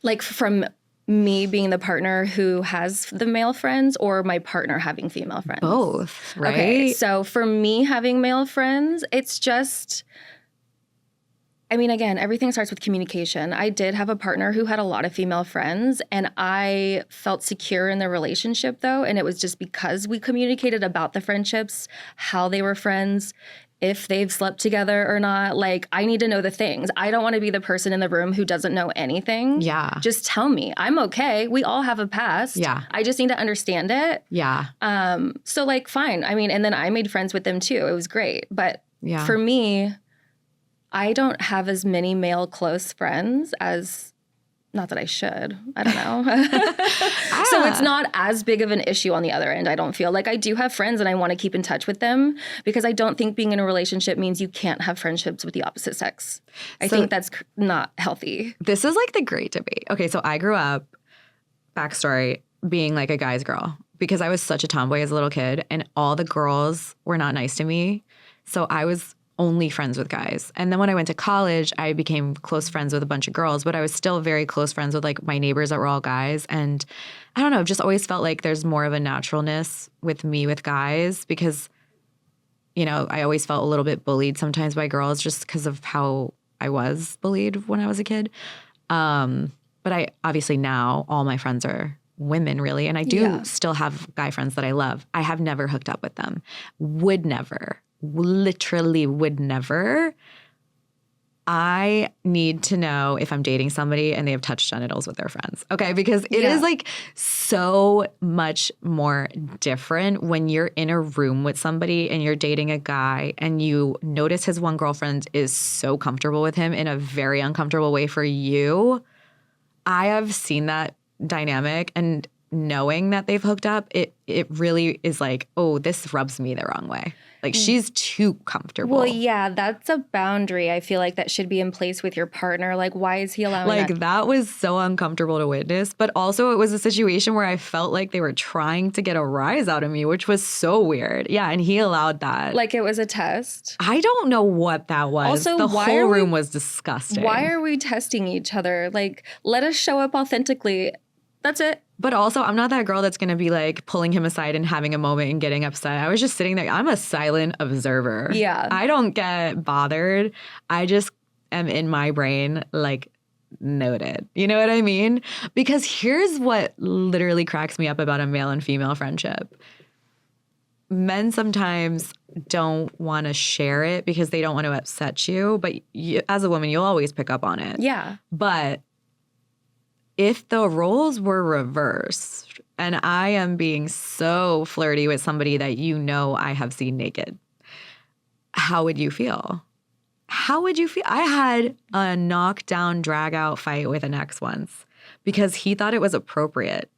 like, from me being the partner who has the male friends, or my partner having female friends? Both, right? Okay, so for me having male friends, it's just, I mean, again, everything starts with communication. I did have a partner who had a lot of female friends, and I felt secure in the relationship, though, and it was just because we communicated about the friendships, how they were friends. if they've slept together or not. Like, I need to know the things. I don't want to be the person in the room who doesn't know anything. Yeah. Just tell me. I'm okay. We all have a past. Yeah. I just need to understand it. Yeah. So like, fine. I mean, and then I made friends with them too. It was great. But Yeah. for me, I don't have as many male close friends as, not that I should, I don't know. So it's not as big of an issue on the other end, I don't feel. Like, I do have friends and I want to keep in touch with them because I don't think being in a relationship means you can't have friendships with the opposite sex. I think that's not healthy. This is like the great debate. Okay, so I grew up, backstory, being like a guy's girl because I was such a tomboy as a little kid and all the girls were not nice to me. So I was only friends with guys. And then when I went to college, I became close friends with a bunch of girls, but I was still very close friends with like my neighbors that were all guys. And I don't know, I've just always felt like there's more of a naturalness with me with guys because, you know, I always felt a little bit bullied sometimes by girls just because of how I was bullied when I was a kid. But I obviously now all my friends are women really. And I do still have guy friends that I love. I have never hooked up with them. Would never. Literally would never. I need to know if I'm dating somebody and they have touched genitals with their friends. Okay, because it is like so much more different when you're in a room with somebody and you're dating a guy and you notice his one girlfriend is so comfortable with him in a very uncomfortable way for you. I have seen that dynamic and knowing that they've hooked up, it really is like, oh, this rubs me the wrong way. Like, she's too comfortable. Well, yeah, that's a boundary I feel like that should be in place with your partner. Like, why is he allowing that? Like, that was so uncomfortable to witness. But also, it was a situation where I felt like they were trying to get a rise out of me, which was so weird. Yeah, and he allowed that. Like, it was a test? I don't know what that was. Also, the whole room was disgusting. Why are we testing each other? Like, let us show up authentically. That's it. But also, I'm not that girl that's going to be like pulling him aside and having a moment and getting upset. I was just sitting there. I'm a silent observer. Yeah. I don't get bothered. I just am in my brain like, noted. You know what I mean? Because here's what literally cracks me up about a male and female friendship. Men sometimes don't want to share it because they don't want to upset you. But you, as a woman, you'll always pick up on it. Yeah. But if the roles were reversed and I am being so flirty with somebody that you know I have seen naked, how would you feel? How would you feel? I had a knockdown, drag out fight with an ex once because he thought it was appropriate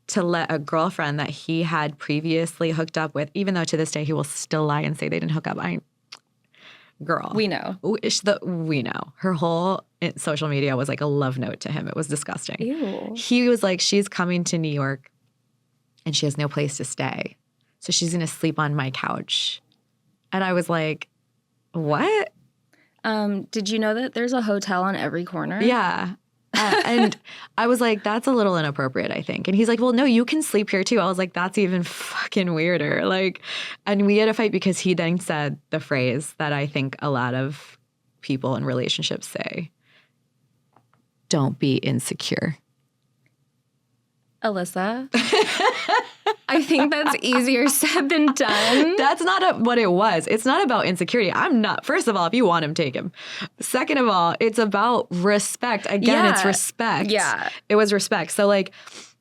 to let a girlfriend that he had previously hooked up with, even though to this day he will still lie and say they didn't hook up. Girl. We know. We know. Her whole social media was like a love note to him. It was disgusting. Ew. He was like, she's coming to New York and she has no place to stay. So she's going to sleep on my couch. And I was like, what? Did you know that there's a hotel on every corner? Yeah. And I was like, that's a little inappropriate, I think. And he's like, well, no, you can sleep here too. I was like, that's even fucking weirder. Like, and we had a fight because he then said the phrase that I think a lot of people in relationships say, don't be insecure. Alyssa, I think that's easier said than done. That's not what it was. It's not about insecurity. I'm not. First of all, if you want him, take him. Second of all, it's about respect. Again, it's respect. Yeah. It was respect. So like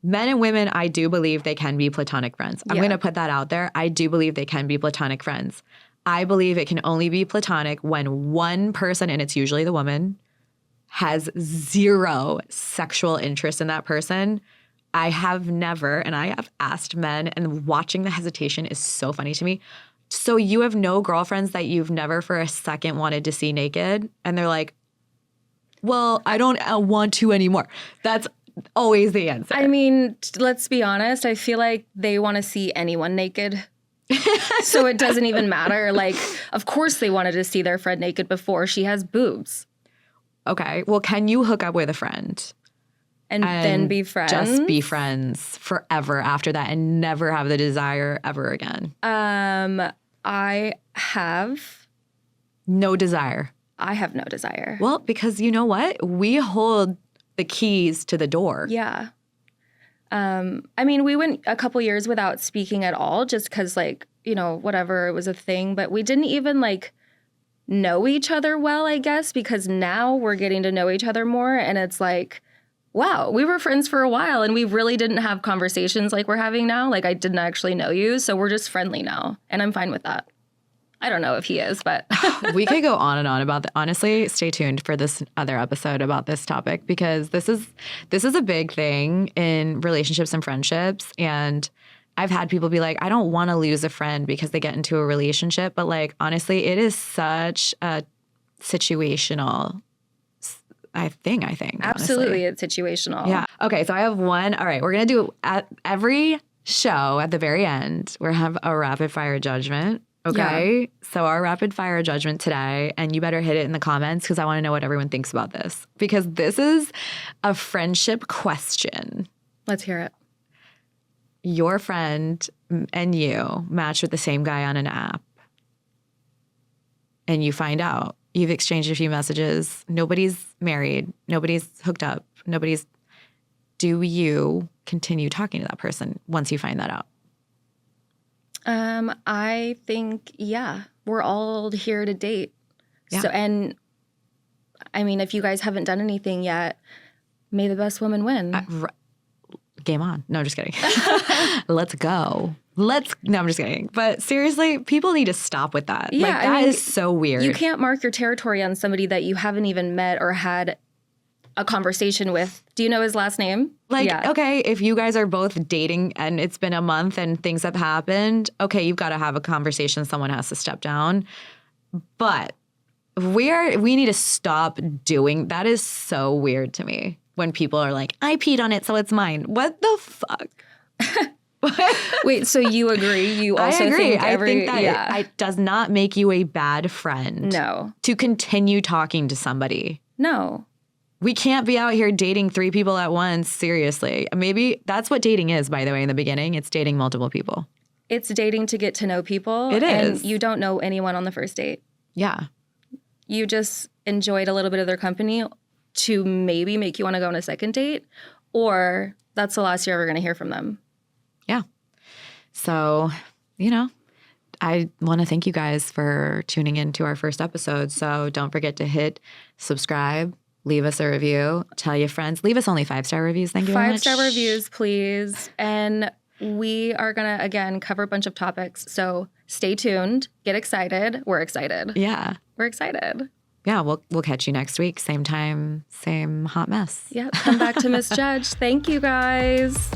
men and women, I do believe they can be platonic friends. I'm going to put that out there. I do believe they can be platonic friends. I believe it can only be platonic when one person, and it's usually the woman, has zero sexual interest in that person. I have never, and I have asked men, and watching the hesitation is so funny to me. So you have no girlfriends that you've never for a second wanted to see naked? And they're like, well, I don't want to anymore. That's always the answer. I mean, let's be honest. I feel like they want to see anyone naked. So it doesn't even matter. Like, of course they wanted to see their friend naked before. She has boobs. Okay. Well, can you hook up with a friend? And then be friends? Just be friends forever after that and never have the desire ever again. I have no desire. I have no desire. Well, because you know what? We hold the keys to the door. Yeah. I mean, we went a couple years without speaking at all just because, like, you know, whatever, it was a thing. But we didn't even, like, know each other well, I guess, because now we're getting to know each other more. And it's like, wow, we were friends for a while and we really didn't have conversations like we're having now. Like, I didn't actually know you. So we're just friendly now. And I'm fine with that. I don't know if he is, but we could go on and on about that. Honestly, stay tuned for this other episode about this topic because this is a big thing in relationships and friendships. And I've had people be like, I don't want to lose a friend because they get into a relationship. But like, honestly, it is such a situational thing, I think. Absolutely, honestly. it's situational. Yeah. Okay, so I have one. All right, we're going to do at every show at the very end, we're going to have a rapid fire judgment. Okay, yeah. So our rapid fire judgment today, and you better hit it in the comments because I want to know what everyone thinks about this. Because this is a friendship question. Let's hear it. Your friend and you match with the same guy on an app. And you find out. You've exchanged a few messages. Nobody's married. Nobody's hooked up. Do you continue talking to that person once you find that out? I think, yeah, we're all here to date. Yeah. So, and I mean, if you guys haven't done anything yet, may the best woman win. Game on. No, I'm just kidding. Let's go. No, I'm just kidding. But seriously, people need to stop with that. Yeah, like, that is so weird. You can't mark your territory on somebody that you haven't even met or had a conversation with. Do you know his last name? Like, yeah. Okay, if you guys are both dating and it's been a month and things have happened, okay, you've got to have a conversation. Someone has to step down. But we need to stop doing that. Is so weird to me when people are like, I peed on it, so it's mine. What the fuck? Wait, so you agree? You also I agree. think I think that it does not make you a bad friend. No. To continue talking to somebody. No. We can't be out here dating 3 people at once, seriously. Maybe that's what dating is, by the way, in the beginning. It's dating multiple people. It's dating to get to know people. It is. And you don't know anyone on the first date. Yeah. You just enjoyed a little bit of their company to maybe make you want to go on a second date, or that's the last you're ever going to hear from them. Yeah. So, you know, I want to thank you guys for tuning in to our first episode. So don't forget to hit subscribe. Leave us a review. Tell your friends. Leave us only 5-star reviews. Thank you very much. 5-star reviews, please. And we are going to, again, cover a bunch of topics. So stay tuned. Get excited. We're excited. Yeah. We're excited. Yeah, we'll catch you next week. Same time, same hot mess. Yeah, come back to MissJudged. Thank you, guys.